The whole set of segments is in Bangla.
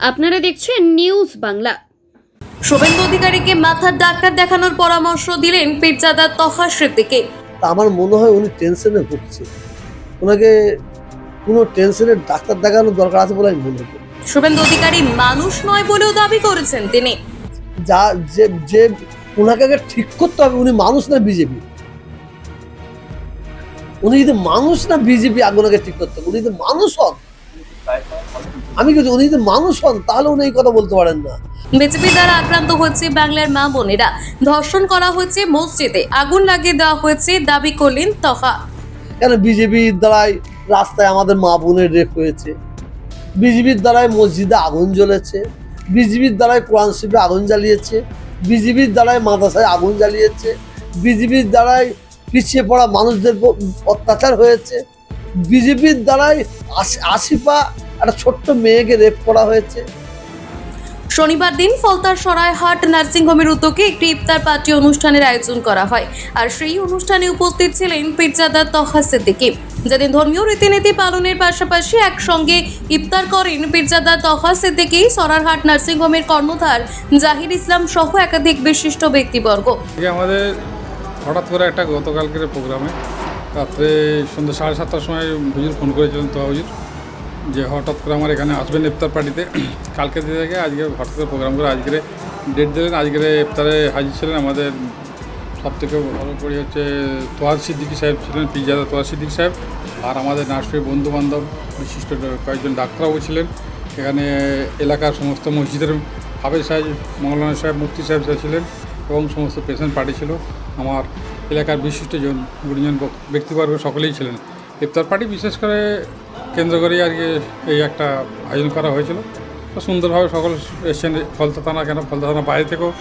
আপনারা দেখছেন নিউজ বাংলা। শুভেন্দু অধিকারীকে মাথার ডাক্তার দেখানোর পরামর্শ দিলেন পীরজাদা তহা সিদ্দিকী। আমার মনে হয় উনি টেনশনে ভুগছে, ওনাকে কোনো টেনশনের ডাক্তার দেখানোর দরকার আছে বলে আমি মনে করি। শুভেন্দু অধিকারী মানুষ নয় বলেও দাবি করেছেন তিনি। যা যে যে ওনাকে আগে ঠিক করতে হবে, উনি মানুষ না বিজেপি। উনি যদি মানুষ না বিজেপি, আগে ওনাকে ঠিক করতে হবে। উনি যদি মানুষ হন, আমি কিন্তু উনি যদি মানুষ হন তাহলে উনি এই কথা বলতে পারেন না। বিজেপি দ্বারা আক্রান্ত হচ্ছে বাংলার মা বোনেরা, ধর্ষণ করা হয়েছে মসজিদে, আগুন লাগিয়ে দেওয়া হয়েছে দাবি করলেন তহা। কেন বিজেপির দ্বারাই রাস্তায় আমাদের মা বোনের রেপ হয়েছে, বিজেপির দ্বারাই মসজিদে আগুন জ্বলেছে, বিজেপির দ্বারাই কোরআন শরীফে আগুন জ্বালিয়েছে, বিজেপির দ্বারাই মাদ্রাসায় আগুন জ্বালিয়েছে, বিজেপির দ্বারাই পিছিয়ে পড়া মানুষদের অত্যাচার হয়েছে, বিজেপির দ্বারাই আসিফা একটা ছোট্ট মেয়েকে রেপ করা হয়েছে। শনিবার দিন ফলতার সরাইহাট নার্সিংহোমের উদ্যোগে একটি ইফতার পার্টি অনুষ্ঠানের আয়োজন করা হয়, আর সেই অনুষ্ঠানে উপস্থিত ছিলেন পীরজাদা তহা সিদ্দিকী। যেদিন ধর্মীয় রীতিনীতি পালনের পাশাপাশি একসঙ্গে ইফতার করেন পীরজাদা তহা সিদ্দিকী, সরাইহাট নার্সিংহোমের কর্ণধার জাহির ইসলাম সহ একাধিক বিশিষ্ট ব্যক্তিবর্গ। আমাদের হঠাৎ করে একটা গতকালকের প্রোগ্রামে রাত্রে সন্ধ্যা 7:30টার সময় হুজুর ফোন করেছিলেন তো হুজুর যে হঠাৎ করে আমার এখানে আসবেন ইফতার পার্টিতে। কালকে থেকে আজকে হঠাৎ করে প্রোগ্রাম করে আজকের ডেট দিলেন। আজকের ইফতারে হাজির ছিলেন আমাদের সবথেকে ভালো করে হচ্ছে তোহা সিদ্দিকী সাহেব ছিলেন, পীরজাদা তোহা সিদ্দিকী সাহেব, আর আমাদের নার্সিং বন্ধুবান্ধব বিশিষ্ট কয়েকজন ডাক্তারবাবু ছিলেন। এখানে এলাকার সমস্ত মসজিদের হাফেজ সাহেব, মৌলানা সাহেব, মুফতি সাহেব ছিলেন এবং সমস্ত পেশেন্ট পার্টি ছিল। আমার এলাকার বিশিষ্ট গুণীজন ব্যক্তিবর্গ সকলেই ছিলেন। ইফতার পার্টি বিশেষ করে কেন্দ্র করেই আর কি এই একটা আয়োজন করা হয়েছিল। তো সুন্দরভাবে সকল এসছেন। ফলতা থানা কেন, ফলতা থানা বাইরে থেকেও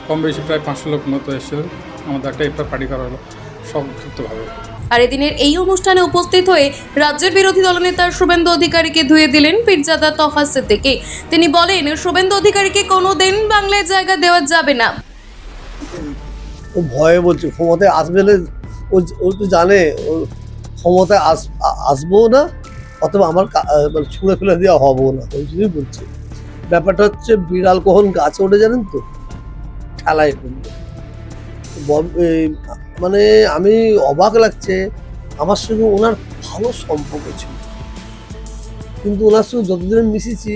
কম বেশি প্রায় 500 লোক মতো এসেছিলেন। আমাদের একটা ইফতার পার্টি করা হলো সংক্ষিপ্তভাবে। আর এদিনের এই অনুষ্ঠানে উপস্থিত হয়ে রাজ্যের বিরোধী দলনেতা শুভেন্দু অধিকারীকে ধুয়ে দিলেন পীরজাদা তহা সিদ্দিকী। তিনি বলেন, শুভেন্দু অধিকারীকে কোনোদিন বাংলায় জায়গা দেওয়া যাবে না। ও ভয়ে বলছে ক্ষমতায় আসবে না, ও তো জানে ও ক্ষমতায় আসবো না, অথবা আমার মানে ছুঁড়ে ফেলে দেওয়া হবো না, ওই জন্যই বলছে। ব্যাপারটা হচ্ছে বিড়াল কখন গাছে ওঠে জানেন তো, ঠেলায় পড়লো। মানে আমি অবাক লাগছে, আমার সঙ্গে ওনার ভালো সম্পর্ক ছিল, কিন্তু ওনার সঙ্গে যতদিন মিশেছি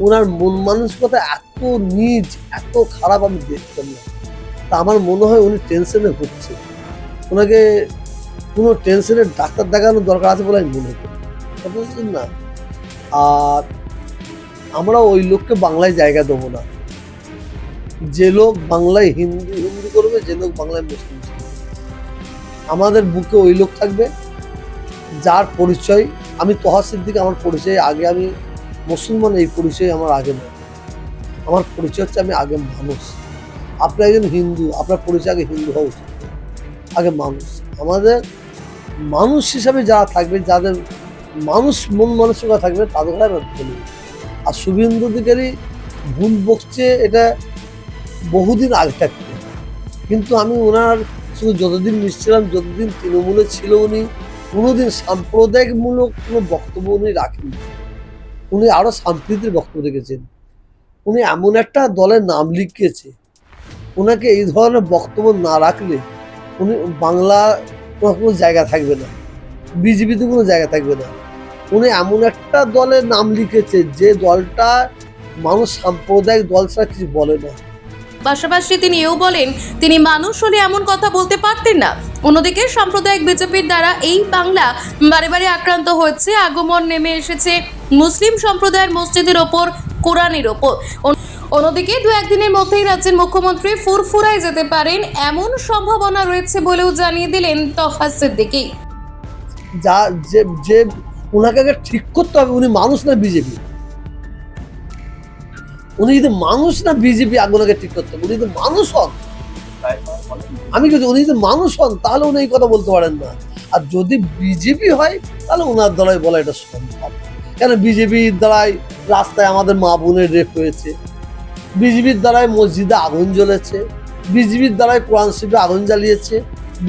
ওনার মন মানসিকতা এত নিচ, এত খারাপ আমি দেখতাম না। তা আমার মনে হয় উনি টেনশনে ভুগছে, ওনাকে কোনো টেনশনের ডাক্তার দেখানোর দরকার আছে বলে আমি মনে করি, কথা বুঝছেন না? আর আমরা ওই লোককে বাংলায় জায়গা দেবো না। যে লোক বাংলায় হিন্দু করবে, যে লোক বাংলায় মুসলিম করবে, আমাদের বুকে ওই লোক থাকবে যার পরিচয়। আমি তোহা সিদ্দিকী, আমার পরিচয় আগে আমি মুসলমান, এই পরিচয় আমার আগে নয়। আমার পরিচয় হচ্ছে আমি আগে মানুষ। আপনি একজন হিন্দু, আপনার পরিচয় আগে হিন্দু হওয়া উচিত, আগে মানুষ। আমাদের মানুষ হিসাবে যারা থাকবে, যাদের মানুষ মন মানসিকতা থাকবে, তাদের আমরা বলি। আর শুভেন্দু অধিকারী ভুল বকছে, এটা বহুদিন আগে থাকতে, কিন্তু আমি ওনার শুধু যতদিন মিশছিলাম, যতদিন তৃণমূলে ছিল, উনি কোনোদিন সাম্প্রদায়িকমূলক কোনো বক্তব্য উনি রাখেননি। উনি আরও সাম্প্রতিক বক্তব্য রেখেছেন। উনি এমন একটা দলের নাম লিখিয়েছে, ওনাকে এই ধরনের বক্তব্য না রাখলে উনি বাংলা কোনো জায়গা থাকবে না, বিজেপিতে কোনো জায়গা থাকবে না। উনি এমন একটা দলের নাম লিখেছে যে দলটা মানুষ সাম্প্রদায়িক দল ছাড়া কিছু বলে না। পাশাপাশি তিনি এও বলেন, তিনি মানুষ হলে এমন কথা বলতে পারতেন না। অন্যদিকে সাম্প্রদায়িক বিজেপির দ্বারা এই বাংলা বারে বারে আক্রান্ত হচ্ছে, আগমন নেমে এসেছে মুসলিম সম্প্রদায়ের মসজিদের ওপর, কোরআনের ওপর। অন্যদিকে 2-1 দিনের মধ্যেই রাজ্যের মুখ্যমন্ত্রী ফুরফুরায় যেতে পারেন এমন সম্ভাবনা রয়েছে বলেও জানিয়ে দিলেন তহা সিদ্দিকী। যা যে যে ওনাকে আগে ঠিক করতে হবে, উনি মানুষ না বিজেপি। উনি যদি মানুষ না বিজেপি, আগে ওনাকে ঠিক করতে হবে। উনি যদি মানুষ হন, আমি কিন্তু উনি যদি মানুষ হন তাহলে উনি এই কথা বলতে পারেন না। আর যদি বিজেপি হয় তাহলে ওনার দ্বারাই বলা এটা সম্ভব। কেন বিজেপির দ্বারাই রাস্তায় আমাদের মা বোনের রেপ হয়েছে, বিজেপির দ্বারাই মসজিদে আগুন জ্বলেছে, বিজেপির দ্বারাই কোরআন শরীফে আগুন জ্বালিয়েছে,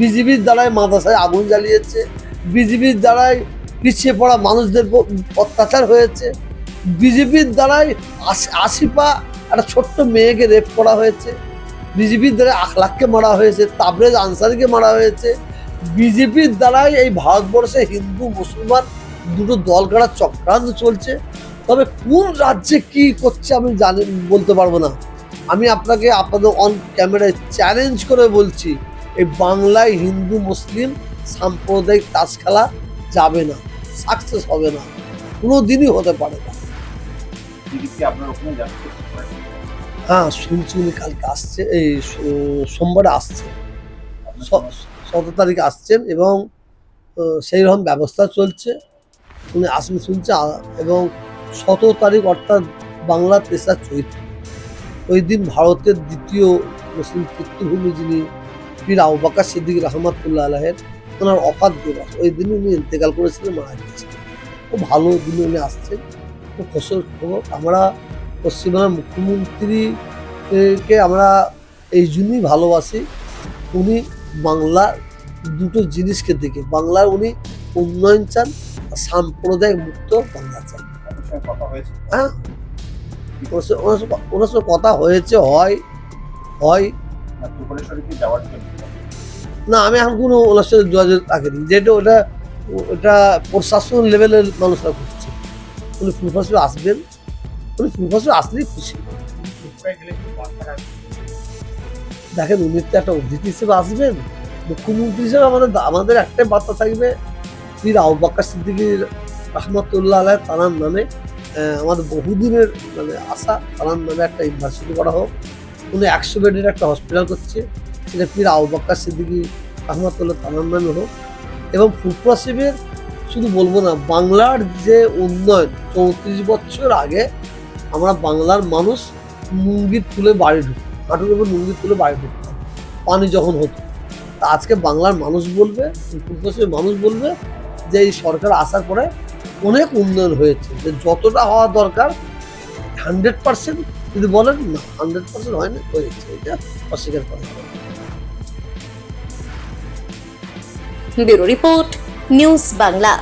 বিজেপির দ্বারাই মাদ্রাসায় আগুন জ্বালিয়েছে, বিজেপির দ্বারাই পিছিয়ে পড়া মানুষদের অত্যাচার হয়েছে, বিজেপির দ্বারাই আসিফা একটা ছোট্ট মেয়েকে রেপ করা হয়েছে, বিজেপির দ্বারা আখলাককে মারা হয়েছে, তাবরেজ আনসারিকে মারা হয়েছে, বিজেপির দ্বারাই এই ভারতবর্ষে হিন্দু মুসলমান দুটো দল কাটার চক্রান্ত চলছে। তবে কোন রাজ্যে কি করছে আমি বলতে পারবো না। আমি আপনাকে আপনাদের অন ক্যামেরায় চ্যালেঞ্জ করে বলছি, এই বাংলায় হিন্দু মুসলিম সাম্প্রদায়িক তাস খেলা যাবে না, সাকসেস হবে না, কোনো দিনই হতে পারে না। হ্যাঁ, শুনছি উনি কালকে আসছে, এই সোমবারে আসছে, 17 তারিখে আসছেন এবং সেই রকম ব্যবস্থা চলছে, উনি আসবেন শুনছে। এবং 17 তারিখ অর্থাৎ বাংলা 3রা চৈত্র, ওই দিন ভারতের দ্বিতীয় মুসলিম তীর্থভূমি যিনি পীর আবু বকর সিদ্দিক রহমাতুল্লাহ আলাইহির ওনার অফাত দিবস, ওই দিন উনি ইন্তেকাল করেছিলেন, মারা গিয়েছিলেন। খুব ভালো দিনে উনি আসছেন, খুব খুশির খবর। আমরা পশ্চিমবাংলার মুখ্যমন্ত্রীকে আমরা এই জন্যই ভালোবাসি, উনি বাংলার দুটো জিনিসকে দেখে, বাংলার উনি উন্নয়ন চান, সাম্প্রদায়িক মুক্ত বাংলা চান। হ্যাঁ, ওনার সাথে কথা হয়েছে, হয় না, আমি এখন কোনো ওনার সাথে যোগাযোগ রাখিনি, যেটা ওটা প্রশাসন লেভেলের মানুষরা করছে। উনি ফুলফাসে আসবেন, উনি ফুলফাসে আসলেই খুশি। দেখেন, উনি তো একটা অতিথি হিসেবে আসবেন, মুখ্যমন্ত্রী হিসেবে আমাদের একটাই বার্তা থাকবে, পীর আবু বকর সিদ্দিক রহমাতুল্লাহ আলাইহি তাঁর নামে আমাদের বহুদিনের আশা, তাঁর নামে একটা ইউনিভার্সিটি করা হোক। উনি 100 বেডের একটা হসপিটাল করছে, সেটা পীর আবু বকর সিদ্দিক রহমাতুল্লাহ তাঁর নামে হোক। এবং ফুরফুরা শিবির শুধু বলবো না, বাংলার যে উন্নয়ন, 34 বছর আগে আমরা বাংলার মানুষ লুঙ্গি তুলে বাড়ি ঢুকতাম, হাঁটুর উপর লুঙ্গি তুলে বাড়ি ঢুকতাম পানি যখন হতো। তা আজকে বাংলার মানুষ বলবে, ফুরফুরা শিবির মানুষ বলবে যে এই সরকার আসার পরে অনেক উন্নয়ন হয়েছে, যে যতটা হওয়া দরকার 100% যদি বলেন না 100% হয়নি, হয়েছে, এটা অস্বীকার করা যাবে না। Bureau report, news Bangla.